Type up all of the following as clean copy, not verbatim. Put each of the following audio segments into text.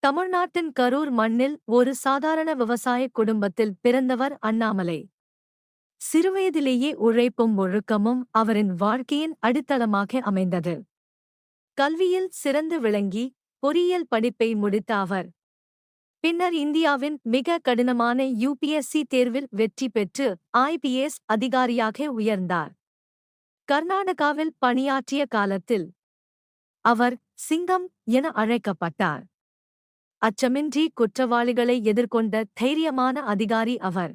தமிழ்நாட்டின் கரூர் மண்ணில் ஒரு சாதாரண விவசாய குடும்பத்தில் பிறந்தவர் அண்ணாமலை. சிறுவயதிலேயே உழைப்பும் ஒழுக்கமும் அவரின் வாழ்க்கையின் அடித்தளமாக அமைந்தது. கல்வியில் சிறந்து விளங்கி பொறியியல் படிப்பை முடித்த அவர் பின்னர் இந்தியாவின் மிக கடினமான யுபிஎஸ்சி தேர்வில் வெற்றி பெற்று ஐபிஎஸ் அதிகாரியாக உயர்ந்தார். கர்நாடகாவில் பணியாற்றிய காலத்தில் அவர் சிங்கம் என அழைக்கப்பட்டார். அச்சமின்றி குற்றவாளிகளை எதிர்கொண்ட தைரியமான அதிகாரி அவர்.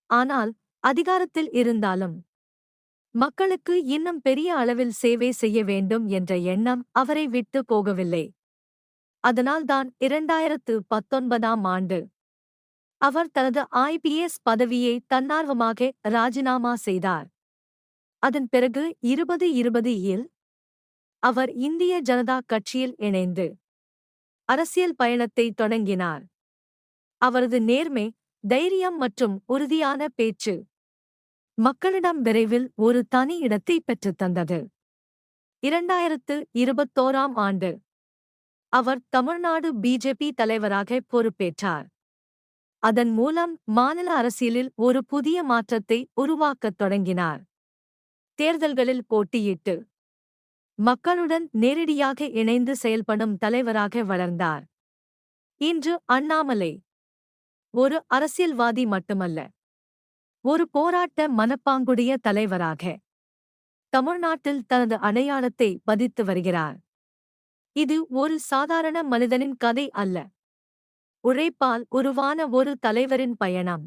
ஆனால் அதிகாரத்தில் இருந்தாலும் மக்களுக்கு இன்னும் பெரிய அளவில் சேவை செய்ய வேண்டும் என்ற எண்ணம் அவரை விட்டு போகவில்லை. அதனால்தான் 2019ஆம் ஆண்டு அவர் தனது ஐபிஎஸ் பதவியை தன்னார்வமாக ராஜினாமா செய்தார். அதன் பிறகு 2020இல் அவர் இந்திய ஜனதா கட்சியில் இணைந்து அரசியல் பயணத்தை தொடங்கினார். அவரது நேர்மை, தைரியம் மற்றும் உறுதியான பேச்சு மக்களிடம் விரைவில் ஒரு தனி இடத்தை பெற்றுத் தந்தது. 2021ஆம் ஆண்டு அவர் தமிழ்நாடு பிஜேபி தலைவராக பொறுப்பேற்றார். அதன் மூலம் மாநில அரசியலில் ஒரு புதிய மாற்றத்தை உருவாக்கத் தொடங்கினார். தேர்தல்களில் போட்டியிட்டு மக்களுடன் நேரடியாக இணைந்து செயல்படும் தலைவராக வளர்ந்தார். இன்று அண்ணாமலை ஒரு அரசியல்வாதி மட்டுமல்ல, ஒரு போராட்ட மனப்பாங்குடைய தலைவராக தமிழ்நாட்டில் தனது அடையாளத்தை பதித்து வருகிறார். இது ஒரு சாதாரண மனிதனின் கதை அல்ல, உழைப்பால் உருவான ஒரு தலைவரின் பயணம்.